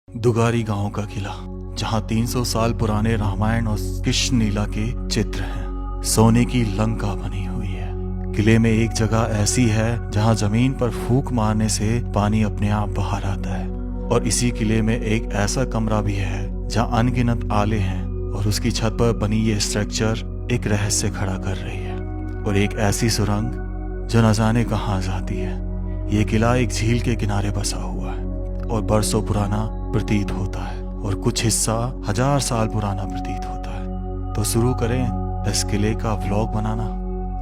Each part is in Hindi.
दुगारी गांव का किला, जहां 300 साल पुराने रामायण और कृष्ण लीला के चित्र हैं, सोने की लंका बनी हुई है। किले में एक जगह ऐसी है जहां जमीन पर फूंक मारने से पानी अपने आप बाहर आता है, और इसी किले में एक ऐसा कमरा भी है जहां अनगिनत आले हैं, और उसकी छत पर बनी ये स्ट्रक्चर एक रहस्य खड़ा कर रही है, और एक ऐसी सुरंग जो न जाने कहाँ जाती है। ये किला एक झील के किनारे बसा हुआ है और बरसों पुराना प्रतीत होता है, और कुछ हिस्सा 1000 साल पुराना प्रतीत होता है। तो शुरू करें इस किले का व्लॉग बनाना।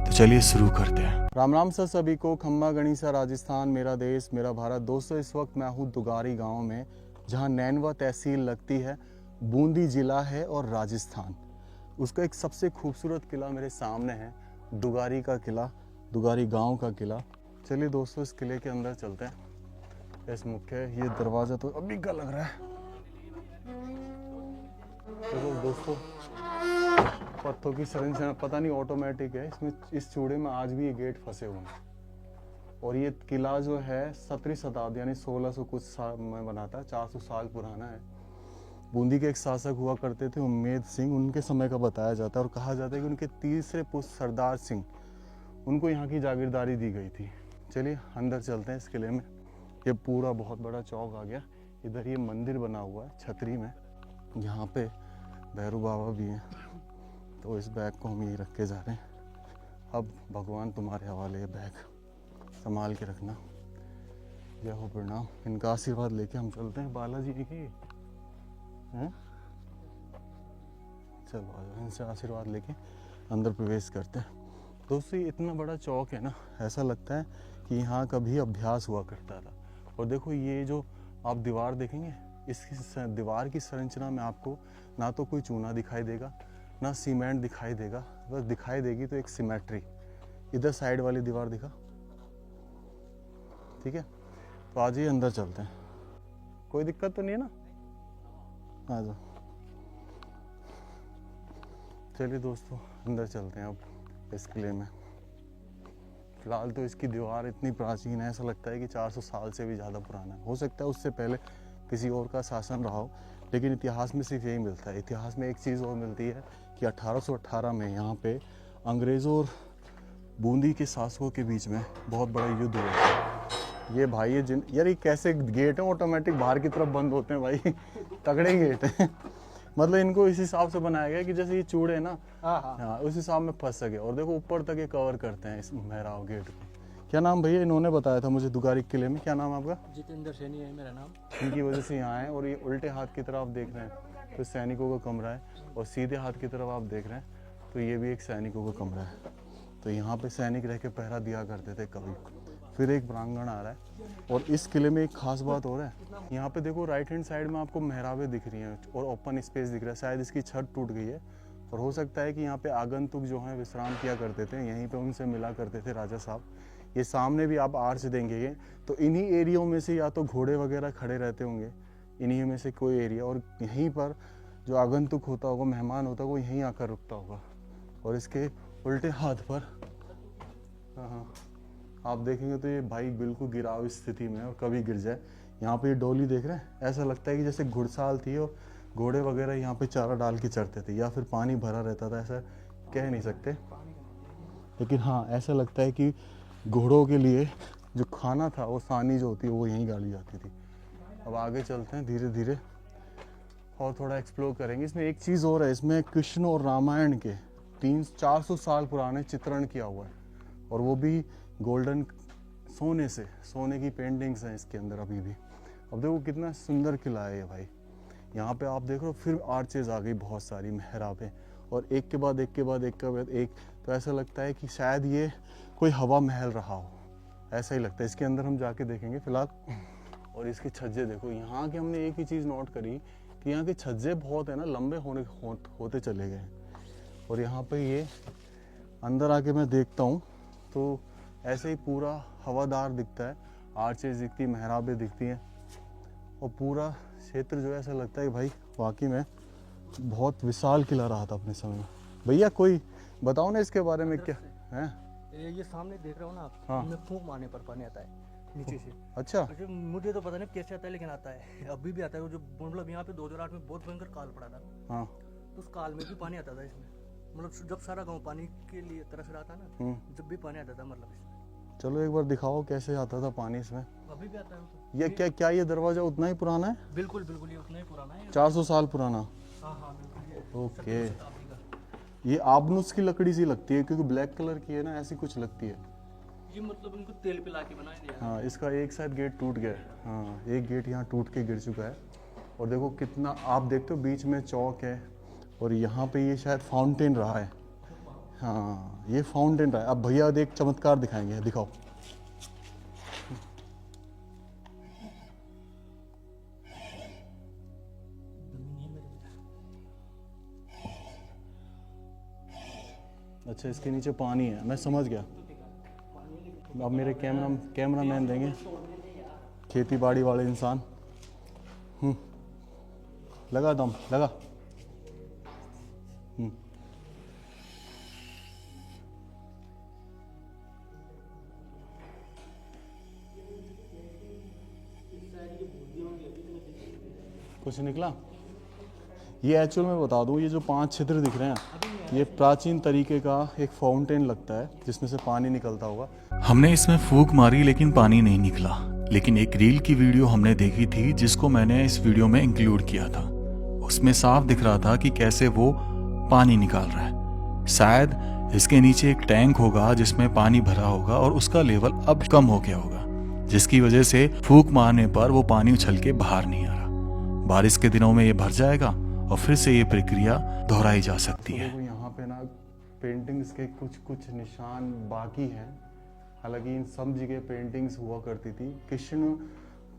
तो चलिए शुरू करते हैं। राम राम सर सभी को। खम्मा गणिसा राजस्थान मेरा देश मेरा भारत। दोस्तों, इस वक्त मैं हूँ दुगारी गांव में, जहां नैनवा तहसील लगती है, बूंदी जिला है और राजस्थान। उसका एक सबसे खूबसूरत किला मेरे सामने है, दुगारी का किला, दुगारी गांव का किला। चलिए दोस्तों, इस किले के अंदर चलते हैं। इस मुख्य ये दरवाज़ा तो अभी का लग रहा है। तो दोस्तों, पत्थरों की संरचना पता नहीं ऑटोमेटिक है, इसमें इस चूड़े में आज भी ये गेट फंसे हुए हैं। और ये किला जो है 17वीं शताब्दी यानी 1600 कुछ साल में बना था, 400 साल पुराना है। बूंदी के एक शासक हुआ करते थे उम्मेद सिंह, उनके समय का बताया जाता है, और कहा जाता है कि उनके तीसरे पुत्र सरदार सिंह, उनको यहाँ की जागीरदारी दी गई थी। चलिए अंदर चलते हैं इस किले में। ये पूरा बहुत बड़ा चौक आ गया। इधर ये मंदिर बना हुआ है छतरी में, यहाँ पे भैरू बाबा भी हैं। तो इस बैग को हम यही रख के जा रहे हैं। अब भगवान तुम्हारे हवाले, ये बैग संभाल के रखना। जय हो, प्रणाम। इनका आशीर्वाद लेके हम चलते हैं बालाजी की हैं। चलो आ जाओ, इनसे आशीर्वाद लेके अंदर प्रवेश करते हैं। दोस्तों, ये इतना बड़ा चौक है ना, ऐसा लगता है कि यहाँ कभी अभ्यास हुआ करता था। और देखो, ये जो आप दीवार देखेंगे, इसकी दीवार की संरचना में आपको ना तो कोई चूना दिखाई देगा, ना सीमेंट दिखाई देगा, बस दिखाई देगी तो एक सिमेट्री। इधर साइड वाली दीवार दिखा, ठीक है। तो आज ही अंदर चलते हैं, कोई दिक्कत तो नहीं है ना? आ जाओ। चलिए दोस्तों, अंदर चलते हैं अब इस किले में। फिलहाल तो इसकी दीवार इतनी प्राचीन है, ऐसा लगता है कि 400 साल से भी ज़्यादा पुराना है। हो सकता है उससे पहले किसी और का शासन रहा हो, लेकिन इतिहास में सिर्फ यही मिलता है। इतिहास में एक चीज़ और मिलती है कि 1818 में यहाँ पे अंग्रेज़ों और बूंदी के शासकों के बीच में बहुत बड़ा युद्ध हुआ था। ये भाई यार, ये कैसे गेट हैं ऑटोमेटिक बाहर की तरफ बंद होते हैं भाई। तगड़े गेट हैं। मतलब इनको इस हिसाब से बनाया गया कि जैसे ये चूड़े ना, हाँ, उस हिसाब में फंस सके। और देखो ऊपर तक ये कवर करते हैं इस मेहराब गेट को। क्या नाम भैया? इन्होंने बताया था मुझे दुगारी किले में। क्या नाम आपका? जितेंद्र सैनी है मेरा नाम। इनकी वजह से यहाँ है। और ये उल्टे हाथ की तरफ आप देख रहे हैं तो सैनिकों का कमरा है, और सीधे हाथ की तरफ आप देख रहे हैं तो ये भी एक सैनिकों का कमरा है। तो यहाँ पे सैनिक रह के पहरा दिया करते थे कभी। फिर एक प्रांगण आ रहा है, और इस किले में एक खास बात और है। यहाँ पे देखो, राइट हैंड साइड में आपको मेहराबें दिख रही हैं और ओपन स्पेस दिख रहा है। शायद इसकी छत टूट गई है, और हो सकता है कि यहाँ पे आगंतुक जो हैं विश्राम किया करते थे, यहीं पे उनसे मिला करते थे राजा साहब। ये सामने भी आप आर्च देंगे तो इन्हीं एरियो में से या तो घोड़े वगैरह खड़े रहते होंगे, इन्हीं में से कोई एरिया, और यहीं पर जो आगंतुक होता होगा, मेहमान होता होगा, वो यहीं आकर रुकता होगा। और इसके उल्टे हाथ पर, हाँ, आप देखेंगे तो ये भाई बिल्कुल गिराव स्थिति में है, और कभी गिर जाए। यहाँ पे ये डोली देख रहे हैं, ऐसा लगता है कि जैसे घुड़साल थी और घोड़े वगैरह यहाँ पे चारा डाल के चढ़ते थे, या फिर पानी भरा रहता था, ऐसा कह नहीं सकते। लेकिन हाँ, ऐसा लगता है कि घोड़ों के लिए जो खाना था, वो सानी जो होती है वो यहीं डाली जाती थी। अब आगे चलते हैं धीरे धीरे और थोड़ा एक्सप्लोर करेंगे। इसमें एक चीज़ और है, इसमें कृष्ण और रामायण के 300-400 साल पुराने चित्रण किया हुआ है, और वो भी गोल्डन सोने से, सोने की पेंटिंग्स हैं इसके अंदर अभी भी। अब देखो कितना सुंदर किला है ये भाई। यहाँ पे आप देख रहे हो, फिर आर्चेज आ गई, बहुत सारी मेहराबें, और एक के बाद एक के बाद एक के बाद एक। तो ऐसा लगता है कि शायद ये कोई हवा महल रहा हो, ऐसा ही लगता है। इसके अंदर हम जाके देखेंगे फिलहाल। और इसके छज्जे देखो, यहाँ के हमने एक ही चीज़ नोट करी कि यहाँ के छज्जे बहुत है ना, लंबे होते चले गए। और यहाँ पे ये अंदर आके मैं देखता हूँ तो ऐसे ही पूरा हवादार दिखता है, आर्चेज दिखती है, मेहराबें दिखती हैं, और पूरा क्षेत्र जो है ऐसा लगता है कि भाई वाकई में बहुत विशाल किला रहा था अपने समय में। भैया कोई बताओ ना इसके बारे में, क्या है? ये सामने देख रहे हो ना आप, हाँ। इनमें फूंक मारने पर पानी आता है। नीचे से। अच्छा अच्छा, मुझे तो पता नहीं कैसे आता है, लेकिन आता है, अभी भी आता है। वो जो मतलब यहाँ पे 2008 में बहुत भयंकर काल पड़ा था, हाँ तो उस काल में भी पानी आता था इसमें। मतलब जब सारा गांव पानी के लिए तरस रहा था ना, जब भी पानी आता था मतलब इसमें। चलो एक बार दिखाओ कैसे आता था पानी इसमें। अभी भी आता है वो तो। ये क्या ये दरवाजा उतना ही पुराना है? बिल्कुल बिल्कुल, ये उतना ही पुराना है। 400 साल पुराना। हाँ हाँ बिल्कुल, ये ओके। 17वीं शताब्दी का। ये आबनुस की लकड़ी सी लगती है क्योंकि ब्लैक कलर की है ना, ऐसी कुछ लगती है। ये मतलब इनको तेल पिला के बनाया गया है। हाँ इसका एक साइड गेट टूट गया है। हाँ एक गेट यहाँ टूट के गिर चुका है। और देखो कितना, आप देखते हो बीच में चौक है और यहाँ पे ये शायद फाउंटेन रहा है। हाँ ये फाउंटेन रहा है। अब भैया एक चमत्कार दिखाएंगे, दिखाओ। अच्छा इसके नीचे पानी है, मैं समझ गया। अब मेरे कैमरामैन देंगे, खेती बाड़ी वाले इंसान। लगा दम लगा। कुछ निकला? ये एक्चुअल में बता दूं, ये जो 5 छिद्र दिख रहे हैं, ये प्राचीन तरीके का एक फाउंटेन लगता है जिसमें से पानी निकलता होगा। हमने इसमें फूंक मारी लेकिन पानी नहीं निकला। लेकिन एक रील की वीडियो हमने देखी थी जिसको मैंने इस वीडियो में इंक्लूड किया था। उसमें साफ दिख रहा था कि कैसे वो पानी निकाल रहा है। शायद इसके नीचे एक टैंक होगा जिसमें पानी भरा होगा और उसका लेवल अब कम हो गया होगा, जिसकी वजह से फूंक मारने पर वो पानी उछल के बाहर नहीं आ रहा। बारिश के दिनों में ये भर जाएगा और फिर से ये प्रक्रिया दोहराई जा सकती है। तो यहाँ पे ना पेंटिंग्स के कुछ निशान बाकी हैं। हालांकि इन सब जगह पेंटिंग्स हुआ करती थी। कृष्ण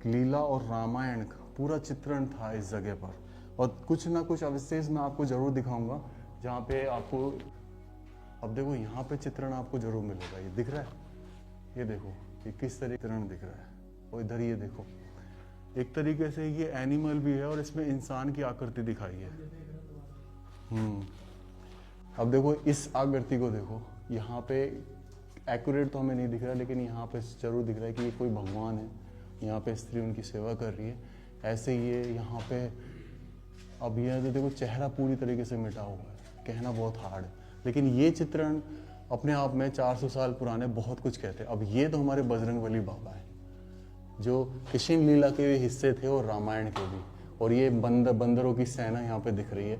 लीला और रामायण का पूरा चित्रण था इस जगह पर। और कुछ ना कुछ अवशेष मैं आपको जरूर दिखाऊंगा जहाँ पे आपको, अब देखो यहाँ पे चित्रण आपको जरूर मिलेगा। ये दिख रहा है, ये देखो ये किस तरह चित्रण दिख रहा है। और इधर ये देखो, एक तरीके से ये एनिमल भी है और इसमें इंसान की आकृति दिखाई है। अब देखो इस आकृति को देखो, यहाँ पे एक्यूरेट तो हमें नहीं दिख रहा, लेकिन यहाँ पे जरूर दिख रहा है कि ये कोई भगवान है। यहाँ पे स्त्री उनकी सेवा कर रही है। ऐसे ये यहाँ पे, अब यह तो देखो चेहरा पूरी तरीके से मिटा हुआ है, कहना बहुत हार्ड है। लेकिन ये चित्रण अपने आप में 400 साल पुराने बहुत कुछ कहते हैं। अब ये तो हमारे बजरंगबली बाबा है जो कृष्ण लीला के हिस्से थे और रामायण के भी। और ये बंदरों की सेना यहाँ पे दिख रही है।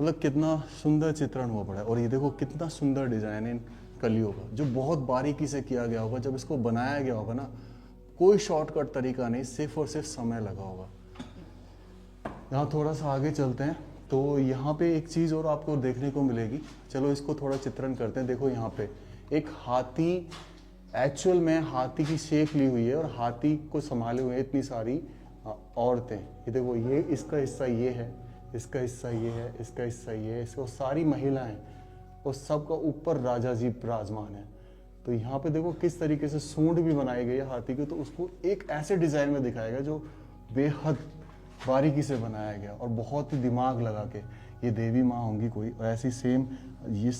मतलब कितना सुंदर चित्रण हुआ पड़ा है। और ये देखो कितना सुंदर डिजाइन है इन कलियों का, जो बहुत बारीकी से किया गया होगा। जब इसको बनाया गया होगा ना, कोई शॉर्टकट तरीका नहीं, सिर्फ और सिर्फ समय लगा होगा। यहाँ थोड़ा सा आगे चलते हैं तो यहाँ पे एक चीज़ और आपको देखने को मिलेगी। चलो इसको थोड़ा चित्रण करते हैं। देखो यहाँ पे एक हाथी, एक्चुअल में हाथी की शेप ली हुई है और हाथी को संभाले हुए इतनी सारी औरतें। ये देखो, ये इसका हिस्सा ये है, इसका हिस्सा ये है, इसका हिस्सा ये है, इसको सारी महिलाएं और सबका ऊपर राजा जी विराजमान है। तो यहाँ पे देखो किस तरीके से सूंड भी बनाई गई है हाथी की। तो उसको एक ऐसे डिजाइन में दिखाया गया जो बेहद बारीकी से बनाया गया और बहुत ही दिमाग लगा के। ये देवी माँ होंगी कोई, और ऐसी सेम ये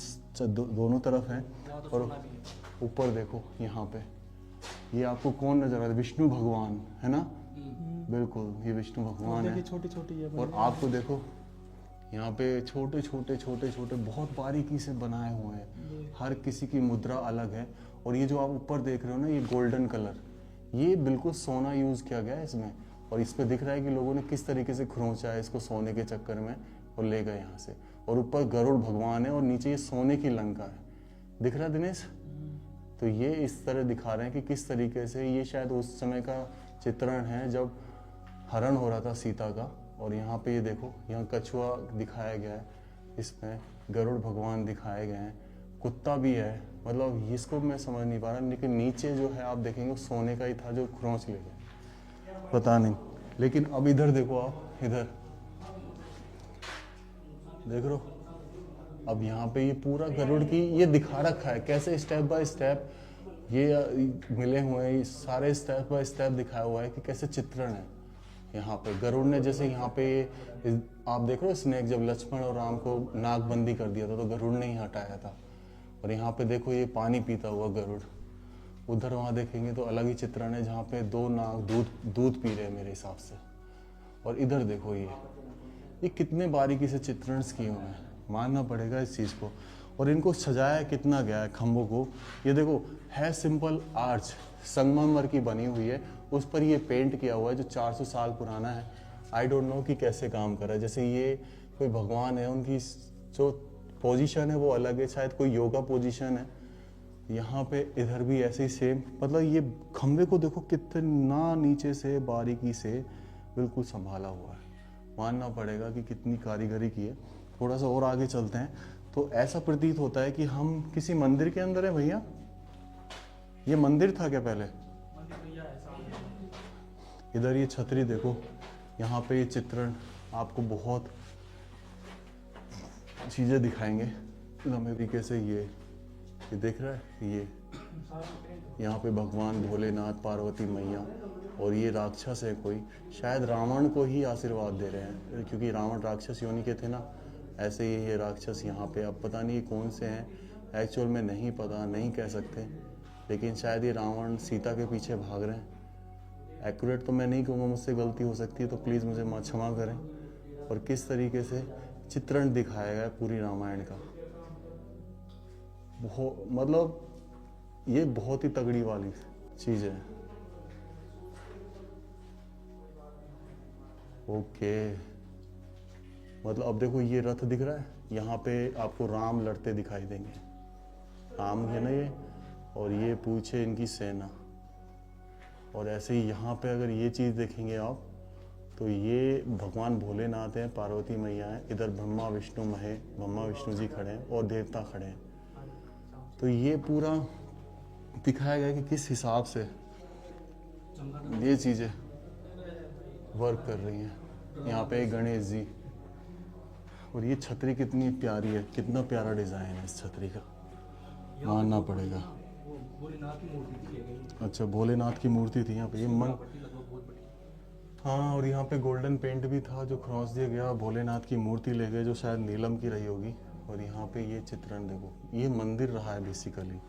दोनों तरफ है। और ऊपर देखो यहाँ पे, ये आपको कौन नजर आ रहा है? विष्णु भगवान है ना? बिल्कुल, ये विष्णु भगवान है। छोटी छोटी है। और आपको देखो यहाँ पे छोटे छोटे बहुत बारीकी से बनाए हुए हैं। हर किसी की मुद्रा अलग है। और ये जो आप ऊपर देख रहे हो ना, ये गोल्डन कलर, ये बिल्कुल सोना यूज किया गया है इसमें। और इस पे दिख रहा है कि लोगों ने किस तरीके से खरोंचा है इसको सोने के चक्कर में और ले गए यहाँ से। और ऊपर गरुड़ भगवान है और नीचे ये सोने की लंका है। दिख रहा है दिनेश? तो ये इस तरह दिखा रहे हैं कि किस तरीके से ये शायद उस समय का चित्रण है जब हरण हो रहा था सीता का। और यहाँ पे ये देखो, यहाँ कछुआ दिखाया गया है, इसमें गरुड़ भगवान दिखाए गए हैं, कुत्ता भी है। मतलब इसको मैं समझ नहीं पा रहा, लेकिन नीचे जो है आप देखेंगे सोने का ही था जो खरोंच ले गए, पता नहीं। लेकिन अब इधर देखो, आप इधर देख रहे हो। अब यहाँ पे ये पूरा गरुड़ की ये दिखा रखा है कैसे स्टेप बाय स्टेप ये मिले हुए हैं। सारे स्टेप बाय स्टेप दिखाया हुआ है कि कैसे चित्रण है यहाँ पे। गरुड़ ने जैसे यहाँ पे आप देख रहे हो स्नेक, जब लक्ष्मण और राम को नाकबंदी कर दिया था तो गरुड़ ने ही हटाया था। और यहाँ पे देखो ये पानी पीता हुआ गरुड़। उधर वहाँ देखेंगे तो अलग ही चित्रण है, जहाँ पे दो नाग दूध पी रहे हैं मेरे हिसाब से। और इधर देखो, ये कितने बारीकी से चित्रण किए हुए हैं, मानना पड़ेगा इस चीज़ को। और इनको सजाया कितना गया है खम्भों को, ये देखो है सिंपल आर्च संगमरमर की बनी हुई है, उस पर ये पेंट किया हुआ है जो 400 साल पुराना है। आई डोंट नो कि कैसे काम कर रहा है, जैसे ये कोई भगवान है, उनकी जो पोजीशन है वो अलग है, शायद कोई योगा पोजीशन है। यहाँ पे इधर भी ऐसे ही सेम, मतलब ये खम्भे को देखो कितना नीचे से बारीकी से बिल्कुल संभाला हुआ है, मानना पड़ेगा कि कितनी कारीगरी की है। थोड़ा सा और आगे चलते हैं तो ऐसा प्रतीत होता है कि हम किसी मंदिर के अंदर है। भैया ये मंदिर था क्या पहले? इधर ये छतरी देखो, यहाँ पे ये चित्रण आपको बहुत चीज़ें दिखाएंगे लंबे तरीके से। ये देख रहा है, ये यहाँ पे भगवान भोलेनाथ, पार्वती मैया, और ये राक्षस है कोई, शायद रावण को ही आशीर्वाद दे रहे हैं, क्योंकि रावण राक्षस योनि के थे ना, ऐसे ही ये राक्षस यहाँ पे। अब पता नहीं कौन से हैं, एक्चुअल में नहीं पता, नहीं कह सकते, लेकिन शायद ये रावण सीता के पीछे भाग रहे हैं। एक्यूरेट तो मैं नहीं कहूँगा, मुझसे गलती हो सकती है तो प्लीज़ मुझे क्षमा करें। और किस तरीके से चित्रण दिखाया गया है पूरी रामायण का, मतलब ये बहुत ही तगड़ी वाली चीज़ है। ओके, मतलब अब देखो ये रथ दिख रहा है, यहाँ पे आपको राम लड़ते दिखाई देंगे, राम है ना ये, और ये पूछे इनकी सेना। और ऐसे ही यहाँ पे अगर ये चीज़ देखेंगे आप तो ये भगवान भोलेनाथ हैं, पार्वती मैया हैं, इधर ब्रह्मा विष्णु जी खड़े हैं और देवता खड़े हैं। तो ये पूरा दिखाया गया कि किस हिसाब से ये चीज़ें वर्क कर रही हैं। यहाँ पे गणेश जी, और ये छतरी कितनी प्यारी है, कितना प्यारा डिज़ाइन है इस छतरी का, मानना पड़ेगा। अच्छा, भोलेनाथ की मूर्ति थी यहाँ पे, ये मन, हाँ। और यहाँ पे गोल्डन पेंट भी था जो क्रॉस दिया गया, भोलेनाथ की मूर्ति ले गए जो शायद नीलम की रही होगी। और यहाँ पे ये चित्रण देखो, ये मंदिर रहा है बेसिकली,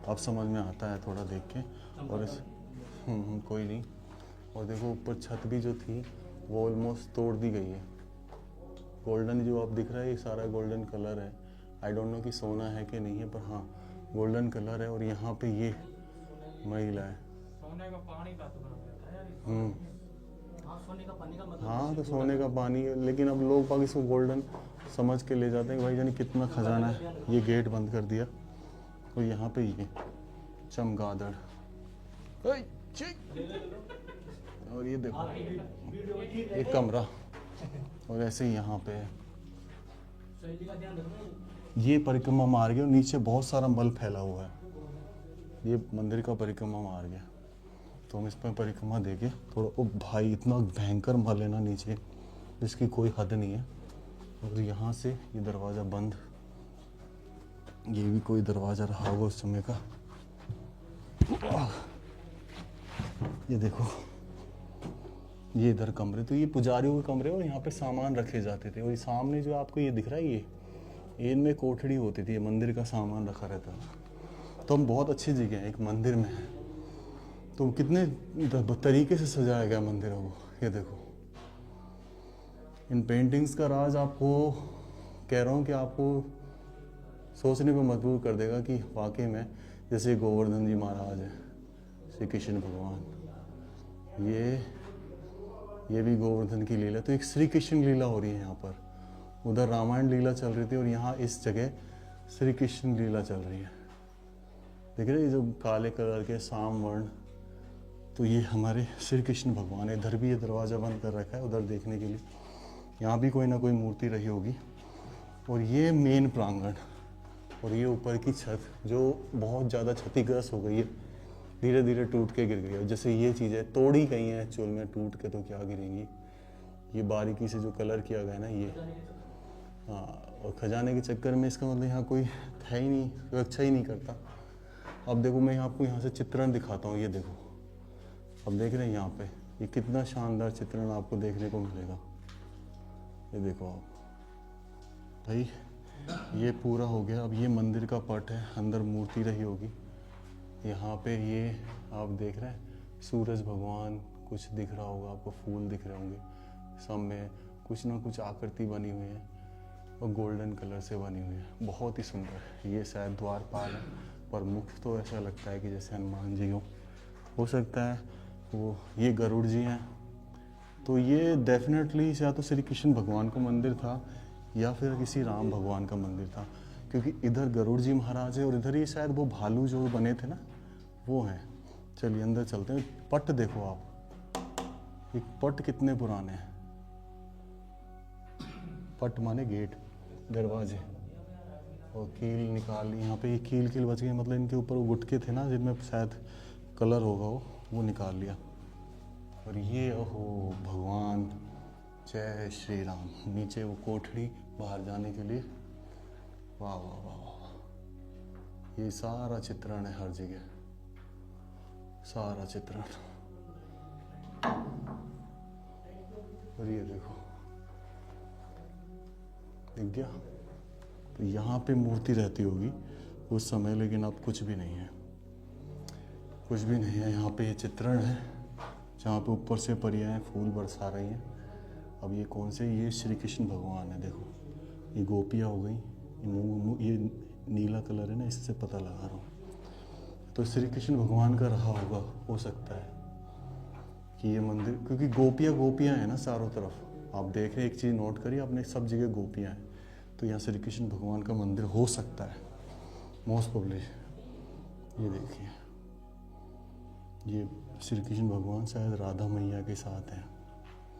अब समझ में आता है थोड़ा देख के। और इस कोई नहीं। और देखो ऊपर छत भी जो थी वो ऑलमोस्ट तोड़ दी गई है। गोल्डन जो अब दिख रहा है ये सारा गोल्डन कलर है, आई डोंट नो कि सोना है कि नहीं है, पर हाँ गोल्डन कलर है। और यहाँ पे ये महिला है, सोने का पानी का तो सोने का पानी का मतलब, हाँ तो सोने का पानी है, लेकिन अब लोग बाग इसको गोल्डन समझ के ले जाते हैं कि भाई जानी कितना खजाना है। ये गेट बंद कर दिया। और यहाँ पे ये चमगादड़, और ये देखो ये कमरा, और ऐसे ही यहाँ पे है ये परिक्रमा मार्ग है, और नीचे बहुत सारा मल फैला हुआ है, ये मंदिर का परिक्रमा मार्ग है। तो हम इस पर परिक्रमा देके थोड़ा, ओ भाई इतना भयंकर मल है ना नीचे, इसकी कोई हद नहीं है। और यहाँ से ये दरवाज़ा बंद, ये भी कोई दरवाज़ा रहा होगा उस समय का। ये देखो ये इधर कमरे, तो ये पुजारियों के कमरे, और यहाँ पे सामान रखे जाते थे। और ये सामने जो आपको ये दिख रहा है, ये इनमें कोठड़ी होती थी, ये मंदिर का सामान रखा रहता था। तो हम बहुत अच्छी जगह है, एक मंदिर में है, तो कितने तरीके से सजाया गया मंदिरों को। ये देखो इन पेंटिंग्स का राज आपको कह रहा हूँ कि आपको सोचने पर मजबूर कर देगा कि वाकई में, जैसे गोवर्धन जी महाराज है, श्री कृष्ण भगवान, ये भी गोवर्धन की लीला, तो एक श्री कृष्ण लीला हो रही है यहाँ पर। उधर रामायण लीला चल रही थी और यहाँ इस जगह श्री कृष्ण लीला चल रही है। देख रहे हैं ये जो काले कलर के साम वर्ण, तो ये हमारे श्री कृष्ण भगवान है। इधर भी ये दरवाज़ा बंद कर रखा है उधर देखने के लिए, यहाँ भी कोई ना कोई मूर्ति रही होगी। और ये मेन प्रांगण, और ये ऊपर की छत जो बहुत ज़्यादा क्षतिग्रस्त हो गई है, धीरे धीरे टूट के गिर गई है। जैसे ये चीज़ें तोड़ी गई हैं एक्चुअल में, टूट के तो क्या गिरेंगी। ये बारीकी से जो कलर किया गया है ना ये, हाँ। और खजाने के चक्कर में इसका मतलब यहाँ कोई है ही नहीं, रक्षा ही नहीं करता। अब देखो मैं आपको यहाँ से चित्रण दिखाता हूँ, ये देखो, अब देख रहे हैं यहाँ पे ये कितना शानदार चित्रण आपको देखने को मिलेगा। ये देखो आप भाई, ये पूरा हो गया। अब ये मंदिर का पट है, अंदर मूर्ति रही होगी, यहाँ पे ये आप देख रहे हैं सूरज भगवान कुछ दिख रहा होगा आपको, फूल दिख रहे होंगे, सब में कुछ ना कुछ आकृति बनी हुई है और गोल्डन कलर से बनी हुई है, बहुत ही सुंदर। ये शायद द्वारपाल है, पर मुख तो ऐसा लगता है कि जैसे हनुमान जी हो सकता है वो ये गरुड़ जी हैं। तो ये डेफिनेटली या तो श्री कृष्ण भगवान का मंदिर था या फिर किसी राम भगवान का मंदिर था, क्योंकि इधर गरुड़ जी महाराज है और इधर ही शायद वो भालू जो बने थे ना वो हैं। चलिए अंदर चलते हैं। पट देखो आप, एक पट कितने पुराने हैं। पट माने गेट, दरवाजे, और कील निकाल, यहाँ पे ये कील बच गए, मतलब इनके ऊपर वो गुटके थे ना जिनमें शायद कलर होगा वो निकाल लिया। और ये ओहो भगवान, जय श्री राम। नीचे वो कोठड़ी बाहर जाने के लिए, वाह वाह वाह वाह। ये सारा चित्रण है हर जगह, सारा चित्रण। और ये देखो दिख गया। तो यहाँ पे मूर्ति रहती होगी उस समय, लेकिन अब कुछ भी नहीं है, कुछ भी नहीं है। यहाँ पे ये चित्रण है जहाँ पे ऊपर से परियां फूल बरसा रही हैं। अब ये कौन से, ये श्री कृष्ण भगवान है। देखो ये गोपियाँ हो गई, ये नीला कलर है ना, इससे पता लगा रहा हूँ। तो श्री कृष्ण भगवान का रहा होगा, हो सकता है कि ये मंदिर, क्योंकि गोपियाँ हैं ना चारों तरफ। आप देख रहे हैं, एक चीज़ नोट करिए आपने, सब जगह गोपियाँ हैं, तो यहाँ श्री कृष्ण भगवान का मंदिर हो सकता है मोस्ट प्रोबेबली। ये देखिए, ये श्री कृष्ण भगवान शायद राधा मैया के साथ हैं।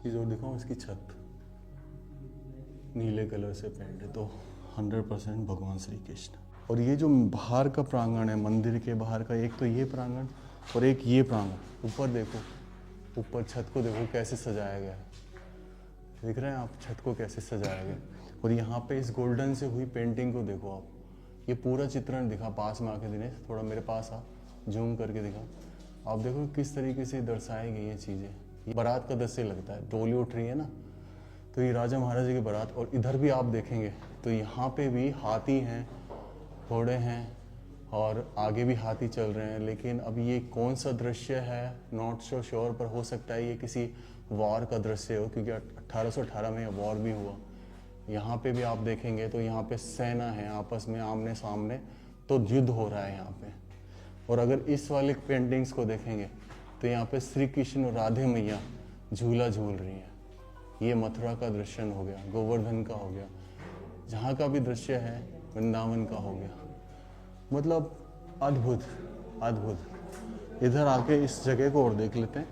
ये जो दिखाऊँ, इसकी छत नीले कलर से पेंट है, तो 100% भगवान श्री कृष्ण। और ये जो बाहर का प्रांगण है, मंदिर के बाहर का, एक तो ये प्रांगण और एक ये प्रांगण। ऊपर देखो, ऊपर छत को देखो कैसे सजाया गया है, देख रहे हैं आप छत को कैसे सजाया गया। और यहाँ पे इस गोल्डन से हुई पेंटिंग को देखो आप, ये पूरा चित्रण दिखा पास में आके, दिनेश थोड़ा मेरे पास आ, जूम करके दिखा। आप देखो किस तरीके से दर्शाई गई ये चीज़ें। ये बारात का दृश्य लगता है, डोली उठ रही है ना, तो ये राजा महाराजा की बारात। और इधर भी आप देखेंगे तो यहाँ पे भी हाथी हैं, घोड़े हैं, और आगे भी हाथी चल रहे हैं। लेकिन अब ये कौन सा दृश्य है नॉट सो श्योर, पर हो सकता है ये किसी वॉर का दृश्य हो, क्योंकि 1818 में वॉर भी हुआ। यहाँ पे भी आप देखेंगे तो यहाँ पे सेना है आपस में आमने सामने, तो युद्ध हो रहा है यहाँ पे। और अगर इस वाले पेंटिंग्स को देखेंगे तो यहाँ पे श्री कृष्ण और राधे मैया झूला झूल रही हैं। ये मथुरा का दृश्य हो गया, गोवर्धन का हो गया, जहाँ का भी दृश्य है वृंदावन का हो गया। मतलब अद्भुत अद्भुत। इधर आके इस जगह को और देख लेते हैं।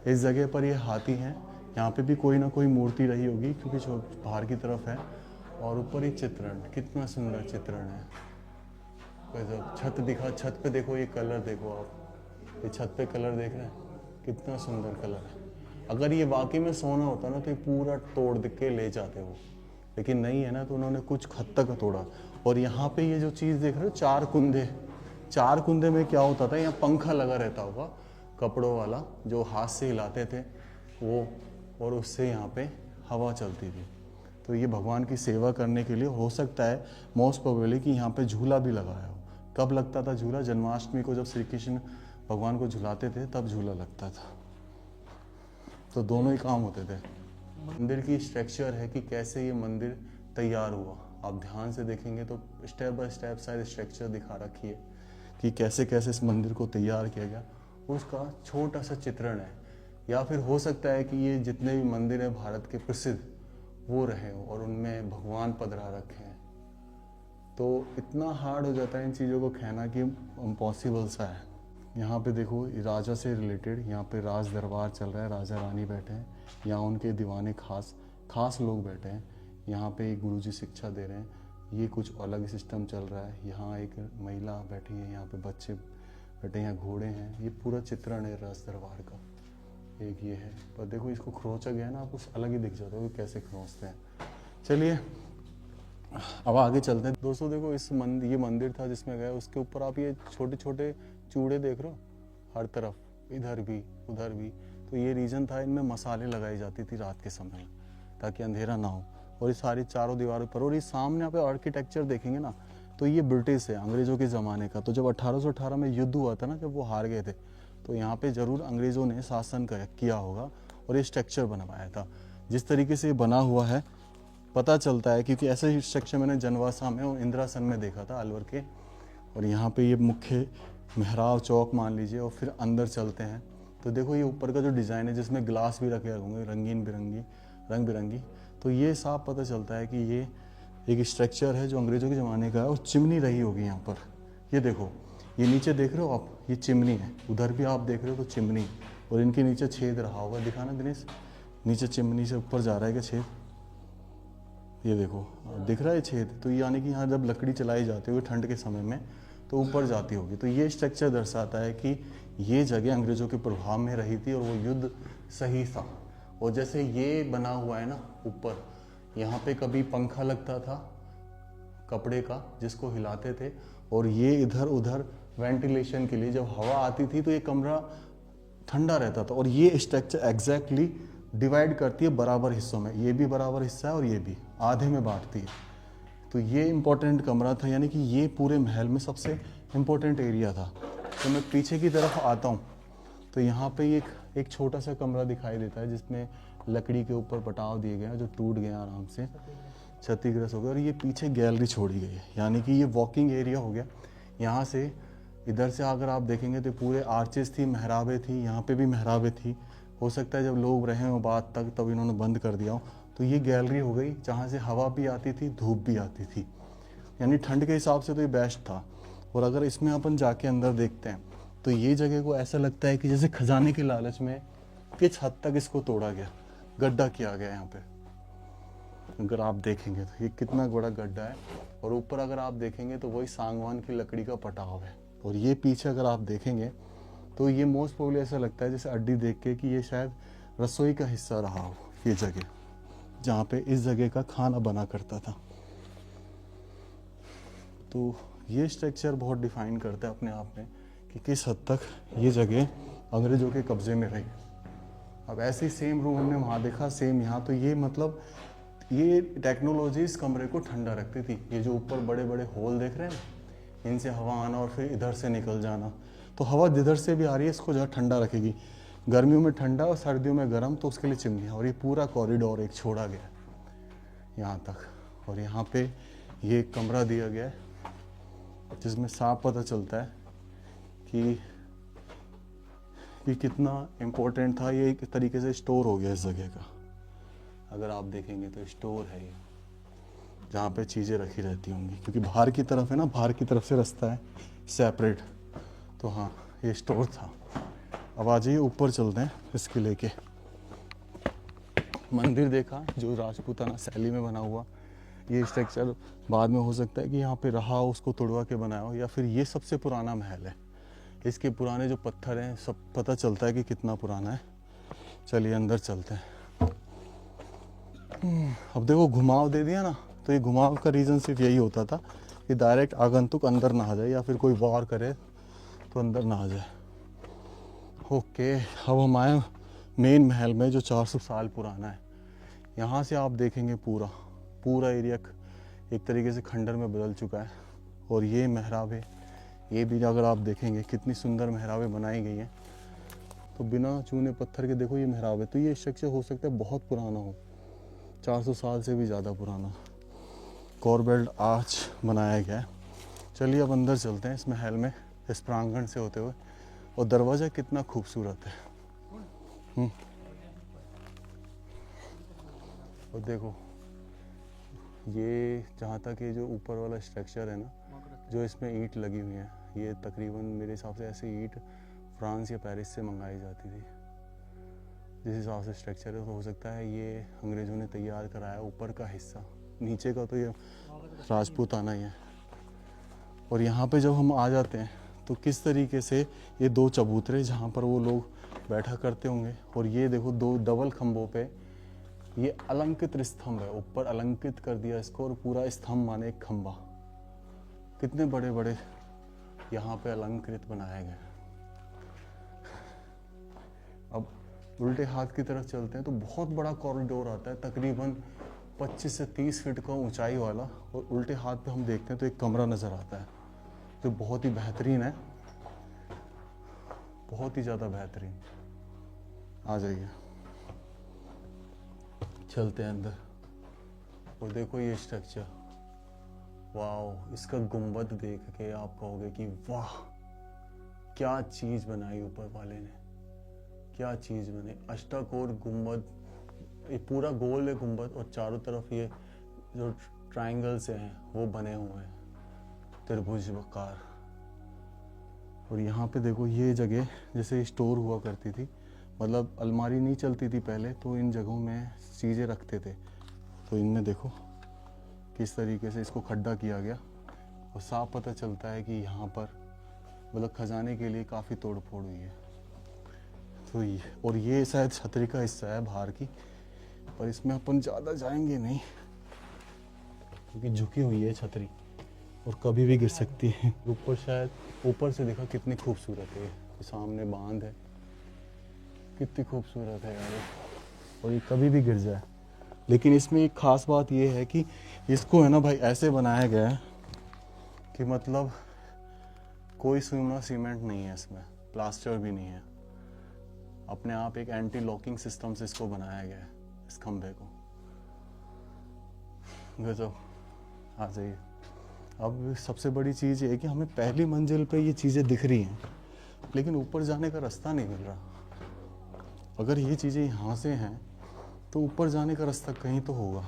इस जगह पर ये हाथी हैं, यहाँ पे भी कोई ना कोई मूर्ति रही होगी क्योंकि जो बाहर की तरफ है। और ऊपर ही चित्रण, कितना सुंदर चित्रण है। छत दिखा, छत पे देखो, ये कलर देखो आप, ये छत पे कलर देख रहे हैं, कितना सुंदर कलर है। अगर ये वाकई में सोना होता ना तो ये पूरा तोड़ के ले जाते वो, लेकिन नहीं है ना, तो उन्होंने कुछ हद तक तोड़ा। और यहाँ पे ये जो चीज़ देख रहे हो, चार कुंदे में क्या होता था, यहाँ पंखा लगा रहता होगा कपड़ों वाला, जो हाथ से हिलाते थे वो, और उससे यहाँ पे हवा चलती थी। तो ये भगवान की सेवा करने के लिए हो सकता है मोस्ट प्रोबेबली कि यहाँ पे झूला भी लगाया हो। कब लगता था झूला? जन्माष्टमी को जब श्री कृष्ण भगवान को झुलाते थे तब झूला लगता था। तो दोनों ही काम होते थे। मंदिर की स्ट्रक्चर है कि कैसे ये मंदिर तैयार हुआ, आप ध्यान से देखेंगे तो स्टेप बाय स्टेप शायद स्ट्रक्चर दिखा रखी है कि कैसे कैसे इस मंदिर को तैयार किया गया, उसका छोटा सा चित्रण है। या फिर हो सकता है कि ये जितने भी मंदिर हैं भारत के प्रसिद्ध वो रहे हो और उनमें भगवान पधरा रखे हैं। तो इतना हार्ड हो जाता है इन चीज़ों को कहना कि इम्पॉसिबल सा है। यहाँ पे देखो, राजा से रिलेटेड यहाँ पे राज दरबार चल रहा है, राजा रानी बैठे हैं, यहाँ उनके दीवाने खास लोग बैठे हैं। यहाँ पे एक गुरुजी शिक्षा दे रहे हैं, ये कुछ अलग सिस्टम चल रहा है। यहाँ एक महिला बैठी है, यहाँ पे बच्चे बैठे हैं, यहाँ घोड़े हैं। ये पूरा चित्रण है राज दरबार का। एक ये है, पर देखो इसको खरोंचा गया ना, आपको अलग ही दिख जाता है कि कैसे खरोंचते हैं। चलिए अब आगे चलते हैं। दोस्तों देखो, ये मंदिर था जिसमें गए, उसके ऊपर आप ये छोटे छोटे चूड़े देख रहे हो हर तरफ, इधर भी उधर भी। तो ये रीजन था, इनमें मसाले लगाई जाती थी रात के समय ताकि अंधेरा ना हो। और ये सारी चारों दीवारों पर, और ये सामने यहाँ पे आर्किटेक्चर देखेंगे ना तो ये ब्रिटिश है, अंग्रेज़ों के ज़माने का। तो जब 1818 में युद्ध हुआ था ना, जब वो हार गए थे, तो यहाँ पे ज़रूर अंग्रेज़ों ने शासन किया होगा और ये स्ट्रक्चर बनवाया था। जिस तरीके से ये बना हुआ है पता चलता है, क्योंकि ऐसे ही स्ट्रक्चर मैंने जनवासा में और इंदिरासन में देखा था अलवर के। और यहाँ पे ये मुख्य मेहराब चौक मान लीजिए, और फिर अंदर चलते हैं तो देखो ये ऊपर का जो डिज़ाइन है जिसमें ग्लास भी रखे होंगे रंग बिरंगी, तो ये साफ पता चलता है कि ये एक स्ट्रक्चर है जो अंग्रेज़ों के ज़माने का है। और चिमनी रही होगी यहाँ पर। ये देखो, ये नीचे देख रहे हो आप, ये चिमनी है। उधर भी आप देख रहे हो तो चिमनी, और इनके नीचे छेद रहा होगा। दिखाना दिनेश, नीचे चिमनी से ऊपर जा रहा है क्या छेद? ये देखो दिख रहा है छेद। तो यानी कि यहाँ जब लकड़ी चलाई जाती होगी ठंड के समय में तो ऊपर जाती होगी। तो ये स्ट्रक्चर दर्शाता है कि ये जगह अंग्रेज़ों के प्रभाव में रही थी और वो युद्ध सही था। और जैसे ये बना हुआ है ना ऊपर, यहाँ पे कभी पंखा लगता था कपड़े का जिसको हिलाते थे, और ये इधर उधर वेंटिलेशन के लिए जब हवा आती थी तो ये कमरा ठंडा रहता था। और ये स्ट्रक्चर एग्जैक्टली डिवाइड करती है बराबर हिस्सों में, ये भी बराबर हिस्सा है और ये भी आधे में बांटती है। तो ये इम्पोर्टेंट कमरा था, यानी कि ये पूरे महल में सबसे इम्पोर्टेंट एरिया था। तो मैं पीछे की तरफ आता हूँ तो यहाँ पे एक छोटा सा कमरा दिखाई देता है जिसमें लकड़ी के ऊपर पटाव दिए गए हैं जो टूट गए आराम से, क्षतिग्रस्त हो गए। और ये पीछे गैलरी छोड़ी गई है, यानी कि ये वॉकिंग एरिया हो गया। यहाँ से इधर से अगर आप देखेंगे तो पूरे आर्चेस थी, मेहराबें थी, यहाँ पे भी मेहराबें थी। हो सकता है जब लोग रहे हों बाद तक तब इन्होंने बंद कर दिया हो। तो ये गैलरी हो गई जहाँ से हवा भी आती थी, धूप भी आती थी, यानी ठंड के हिसाब से तो ये बेस्ट था। और अगर इसमें अपन जाके अंदर देखते हैं तो ये जगह को ऐसा लगता है कि जैसे खजाने के लालच में किस हद तक इसको तोड़ा गया, गड्ढा किया गया यहाँ पे। अगर आप देखेंगे तो ये कितना बड़ा गड्ढा है। और ऊपर अगर आप देखेंगे तो वही सागवान की लकड़ी का पटाव है। और ये पीछे अगर आप देखेंगे तो ये मोस्ट प्रोबेबली ऐसा लगता है जैसे अड्डी देख के कि ये शायद रसोई का हिस्सा रहा हो, ये जगह जहाँ पे इस जगह का खाना बना करता था। तो ये स्ट्रक्चर बहुत डिफाइन करता है अपने आप में कि किस हद तक ये जगह अंग्रेज़ों के कब्जे में रही। अब ऐसे ही सेम रूम हमने वहाँ देखा, सेम यहाँ। तो ये मतलब ये टेक्नोलॉजी इस कमरे को ठंडा रखती थी। ये जो ऊपर बड़े बड़े होल देख रहे हैं, इनसे हवा आना और फिर इधर से निकल जाना। तो हवा जिधर से भी आ रही है इसको जो ठंडा रखेगी। गर्मियों में ठंडा और सर्दियों में गर्म, तो उसके लिए चिमनी है। और ये पूरा कॉरिडोर एक छोड़ा गया है यहाँ तक। और यहाँ पे ये एक कमरा दिया गया है जिसमें साफ पता चलता है कि कितना इम्पोर्टेंट था। ये एक तरीके से स्टोर हो गया इस जगह का। अगर आप देखेंगे तो स्टोर है ये, जहाँ पे चीज़ें रखी रहती होंगी, क्योंकि बाहर की तरफ है ना, बाहर की तरफ से रास्ता है सेपरेट। तो हाँ, ये स्टोर था। अब आ जाइए ऊपर चलते हैं इस किले के। मंदिर देखा जो राजपूताना शैली में बना हुआ। ये स्ट्रक्चर बाद में हो सकता है कि यहाँ पे रहा हो, उसको तोड़वा के बनाया हो, या फिर ये सबसे पुराना महल है। इसके पुराने जो पत्थर हैं सब पता चलता है कि कितना पुराना है। चलिए अंदर चलते हैं। अब देखो घुमाव दे दिया ना, तो ये घुमाव का रीज़न सिर्फ यही होता था कि डायरेक्ट आगंतुक अंदर ना आ जाए, या फिर कोई वार करे तो अंदर ना आ जाए। ओके, अब हम आए मेन महल में जो 400 साल पुराना है। यहाँ से आप देखेंगे पूरा एरिया एक तरीके से खंडर में बदल चुका है। और ये मेहराबें, ये भी अगर आप देखेंगे कितनी सुंदर मेहराबें बनाई गई हैं। तो बिना चूने पत्थर के देखो ये मेहराबें। तो ये स्ट्रक्चर हो सकता है बहुत पुराना हो, 400 साल से भी ज़्यादा पुराना। कॉरबेल्ट आर्च बनाया गया है। चलिए अब अंदर चलते हैं इस महल में, इस प्रांगण से होते हुए। और दरवाज़ा कितना खूबसूरत है। और देखो ये जहाँ तक ये जो ऊपर वाला स्ट्रक्चर है ना, जो इसमें ईंट लगी हुई है, ये तकरीबन मेरे हिसाब से ऐसे ईंट फ्रांस या पेरिस से मंगाई जाती थी। जिस हिसाब से स्ट्रक्चर है तो हो सकता है ये अंग्रेज़ों ने तैयार कराया ऊपर का हिस्सा, नीचे का तो ये राजपूताना ही है। और यहाँ पे जब हम आ जाते हैं तो किस तरीके से ये दो चबूतरे जहाँ पर वो लोग बैठा करते होंगे। और ये देखो दो डबल खम्भों पे ये अलंकृत स्तंभ है, ऊपर अलंकृत कर दिया इसको। और पूरा स्तंभ माने एक खम्भा, कितने बड़े बड़े यहाँ पे अलंकृत बनाए गए। अब उल्टे हाथ की तरफ चलते हैं तो बहुत बड़ा कॉरिडोर आता है, तकरीबन 25 से 30 फीट का ऊंचाई वाला, और उल्टे हाथ पे हम देखते हैं तो एक कमरा नज़र आता है जो बहुत ही बेहतरीन है, बहुत ही ज़्यादा बेहतरीन। आ जाइए, चलते हैं अंदर। और देखो ये स्ट्रक्चर, वाह, इसका गुंबद देख के आप कहोगे कि वाह क्या चीज़ बनाई ऊपर वाले ने, क्या चीज़ बनी। अष्टाकोण गुंबद, ये पूरा गोल है गुंबद, और चारों तरफ ये जो ट्रायंगल्स हैं वो बने हुए हैं त्रिभुजाकार। और यहाँ पे देखो ये जगह जैसे स्टोर हुआ करती थी, मतलब अलमारी नहीं चलती थी पहले, तो इन जगहों में चीज़ें रखते थे। तो इनमें देखो किस तरीके से इसको खड्डा किया गया, और साफ पता चलता है कि यहाँ पर मतलब खजाने के लिए काफ़ी तोड़ फोड़ हुई है। तो ये, और ये शायद छतरी का हिस्सा है बाहर की, पर इसमें अपन ज़्यादा जाएंगे नहीं क्योंकि झुकी हुई है छतरी और कभी भी गिर सकती है। ऊपर शायद, ऊपर से देखा कितनी खूबसूरत है, ये सामने बांध है, कितनी खूबसूरत है यार, और ये कभी भी गिर जाए। लेकिन इसमें एक ख़ास बात ये है कि इसको है ना भाई ऐसे बनाया गया है कि मतलब कोई चूना सीमेंट नहीं है इसमें, प्लास्टर भी नहीं है, अपने आप एक एंटी लॉकिंग सिस्टम से इसको बनाया गया है इस खंभे को। गजब। आ जाइए। अब सबसे बड़ी चीज़ ये है कि हमें पहली मंजिल पे ये चीज़ें दिख रही हैं, लेकिन ऊपर जाने का रास्ता नहीं मिल रहा। अगर ये चीज़ें यहाँ से हैं तो ऊपर जाने का रास्ता कहीं तो होगा।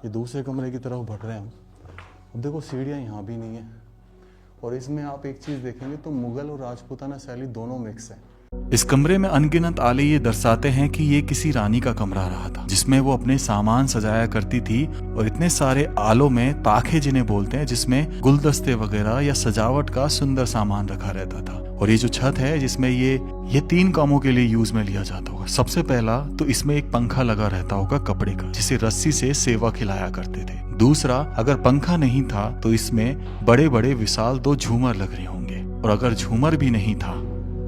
ये दूसरे कमरे की तरफ बढ़ रहे हैं हम। अब देखो सीढ़ियाँ यहाँ भी नहीं है, और इसमें आप एक चीज़ देखेंगे तो मुगल और राजपूताना शैली दोनों मिक्स है। इस कमरे में अनगिनत आले ये दर्शाते हैं कि ये किसी रानी का कमरा रहा था, जिसमें वो अपने सामान सजाया करती थी। और इतने सारे आलों में ताखे जिन्हें बोलते हैं, जिसमें गुलदस्ते वगैरह या सजावट का सुंदर सामान रखा रहता था। और ये जो छत है जिसमें ये 3 कामों के लिए यूज में लिया जाता होगा। सबसे पहला तो इसमें एक पंखा लगा रहता होगा कपड़े का, जिसे रस्सी से सेवा खिलाया करते थे। दूसरा, अगर पंखा नहीं था तो इसमें बड़े बड़े विशाल 2 झूमर लग रहे होंगे। और अगर झूमर भी नहीं था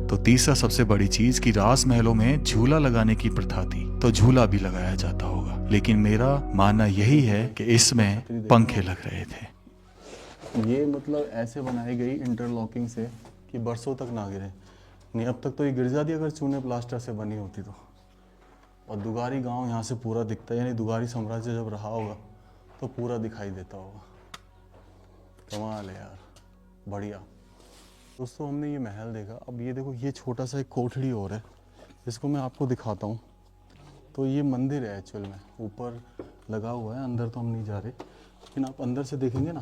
तो तीसरा सबसे बड़ी चीज कि राजमहलों में झूला लगाने की प्रथा थी, तो झूला भी लगाया जाता होगा। लेकिन मेरा मानना यही है कि इसमें पंखे लग रहे थे। ये मतलब ऐसे बनाई गई इंटरलॉकिंग से कि बरसों तक ना गिरे। नहीं, अब तक तो ये गिर जाती अगर चूने प्लास्टर से बनी होती तो। और दुगारी गांव यहाँ से पूरा दिखता है, यानी दुगारी साम्राज्य जब रहा होगा तो पूरा दिखाई देता होगा। कमाल है यार, बढ़िया। दोस्तों हमने ये महल देखा, अब ये देखो ये छोटा सा एक कोठड़ी और है, इसको मैं आपको दिखाता हूँ। तो ये मंदिर है एक्चुअल में, ऊपर लगा हुआ है, अंदर तो हम नहीं जा रहे, लेकिन आप अंदर से देखेंगे ना,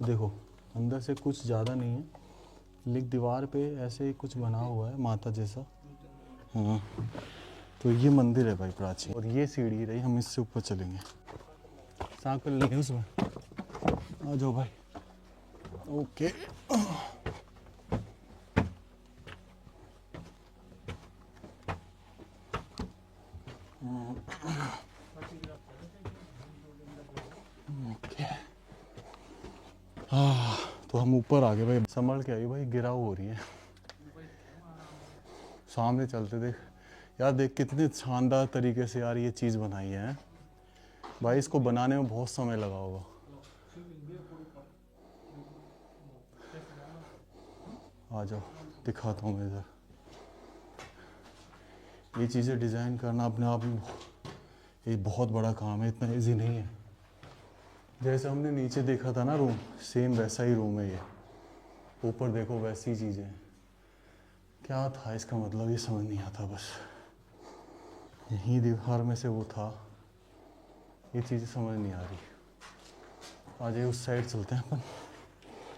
देखो अंदर से कुछ ज़्यादा नहीं है, लेकिन दीवार पे ऐसे कुछ बना हुआ है माता जैसा। हाँ, तो ये मंदिर है भाई प्राचीन। और ये सीढ़ी रही, हम इससे ऊपर चलेंगे। साइकिल लेंगे उसमें, आ जाओ भाई। ओके, तो हम ऊपर आ गए भाई। संभल के आई भाई, गिराव हो रही है। सामने चलते देख यार, देख कितने शानदार तरीके से यार ये चीज़ बनाई है भाई। इसको बनाने में बहुत समय लगा होगा। आ जाओ दिखाता हूँ मैं इधर। ये चीज़ें डिज़ाइन करना अपने आप में एक बहुत बड़ा काम है, इतना इजी नहीं है। जैसे हमने नीचे देखा था ना रूम, सेम वैसा ही रूम है ये। ऊपर देखो वैसी चीज़ें। क्या था इसका मतलब, ये समझ नहीं आता। बस यहीं दीवार में से वो था, ये चीज़ें समझ नहीं आ रही। आ जाइए उस साइड चलते हैं अपन,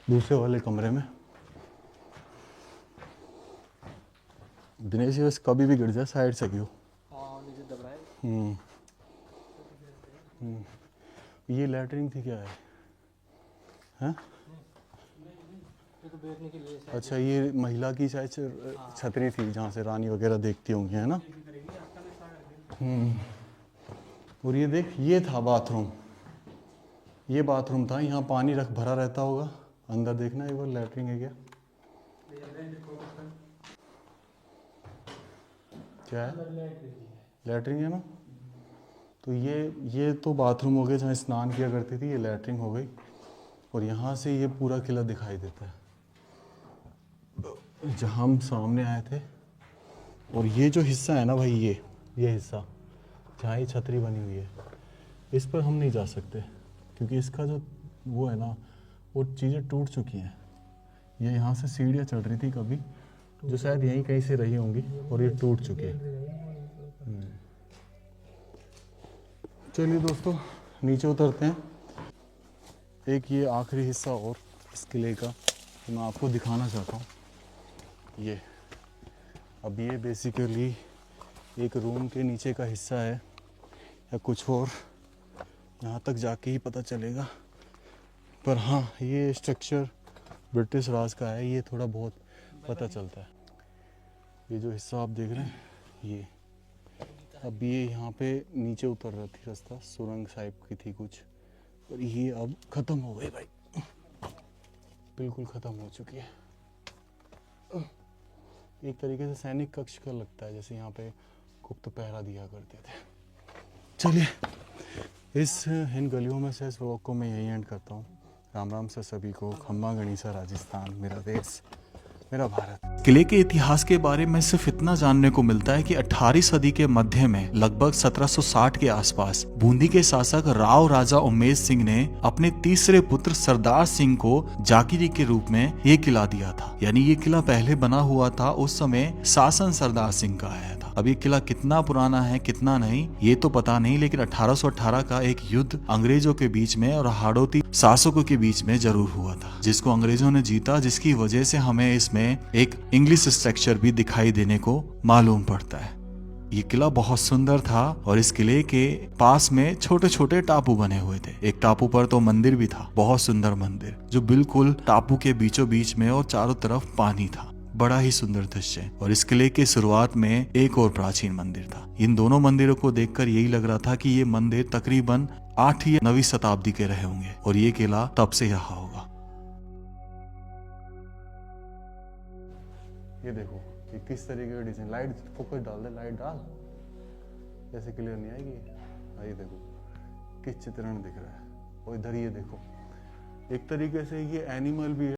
दूसरे वाले कमरे में। दिनेश बस कभी भी गिर जाए साइड से क्यों। ये लैटरिन थी क्या है? हैं? अच्छा, ये महिला की शायद छतरी थी जहाँ से रानी वगैरह देखती होंगी, है ना। और ये देख, ये था बाथरूम, ये बाथरूम था, यहाँ पानी भरा रहता होगा। अंदर देखना एक बार, लैटरिन है क्या? क्या है? लैटरिन है ना। तो ये तो बाथरूम हो गया जहाँ स्नान किया करती थी, ये लैट्रिन हो गई। और यहाँ से ये पूरा किला दिखाई देता है जहाँ हम सामने आए थे। और ये जो हिस्सा है ना भाई, ये हिस्सा जहाँ ये छतरी बनी हुई है, इस पर हम नहीं जा सकते क्योंकि इसका जो वो है ना, वो चीज़ें टूट चुकी हैं। ये यहाँ से सीढ़ियाँ चढ़ रही थी कभी, जो शायद यहीं कहीं से रही होंगी, और ये टूट चुकी है। चलिए दोस्तों, नीचे उतरते हैं। एक ये आखिरी हिस्सा और इस किले का तो मैं आपको दिखाना चाहता हूँ। ये अब ये बेसिकली एक रूम के नीचे का हिस्सा है या कुछ और, यहाँ तक जाके ही पता चलेगा। पर हाँ, ये स्ट्रक्चर ब्रिटिश राज का है, ये थोड़ा बहुत पता चलता है। ये जो हिस्सा आप देख रहे हैं, ये अब ये यहाँ पे नीचे उतर रही थी रास्ता, सुरंग टाइप की थी कुछ, पर ये अब ख़त्म हो गई भाई, बिल्कुल ख़त्म हो चुकी है। एक तरीके से सैनिक कक्ष का लगता है, जैसे यहाँ पे गुप्त पहरा दिया करते थे। चलिए, इन गलियों में से इस व्लॉग को मैं यही एंड करता हूँ। राम राम से सभी को। खम्मा गणिसा राजस्थान, मेरा देश, मेरा भारत। किले के इतिहास के बारे में सिर्फ इतना जानने को मिलता है कि 18वीं सदी के मध्य में लगभग 1760 के आसपास बूंदी के शासक राव राजा उमेश सिंह ने अपने तीसरे पुत्र सरदार सिंह को जाकिरी के रूप में ये किला दिया था। यानी ये किला पहले बना हुआ था, उस समय शासन सरदार सिंह का आया था। अब ये किला कितना पुराना है कितना नहीं ये तो पता नहीं, लेकिन 1818 का एक युद्ध अंग्रेजों के बीच में और हाड़ौती शासकों के बीच में जरूर हुआ था, जिसको अंग्रेजों ने जीता, जिसकी वजह से हमें इसमें एक इंग्लिश स्ट्रक्चर भी दिखाई देने को मालूम पड़ता है। ये किला बहुत सुंदर था और इस किले के पास में छोटे छोटे टापू बने हुए थे। एक टापू पर तो मंदिर भी था, बहुत सुंदर मंदिर, जो बिल्कुल टापू के बीचों बीच में और चारों तरफ पानी था। बड़ा ही सुंदर दृश्य। और इस किले के शुरुआत में एक और प्राचीन मंदिर था। इन दोनों मंदिरों को देखकर यही लग रहा था कि ये मंदिर तकरीबन 8वीं या 9वीं शताब्दी के रहे होंगे और ये किला तब से यहाँ होगा। ये देखो कि किस तरीके का डिजाइन, लाइट फोकस डाल दे, लाइट डाल, जैसे क्लियर नहीं आएगी। ये देखो किस चित्रण दिख रहा है। और इधर ये देखो, एक तरीके से ये एनिमल भी है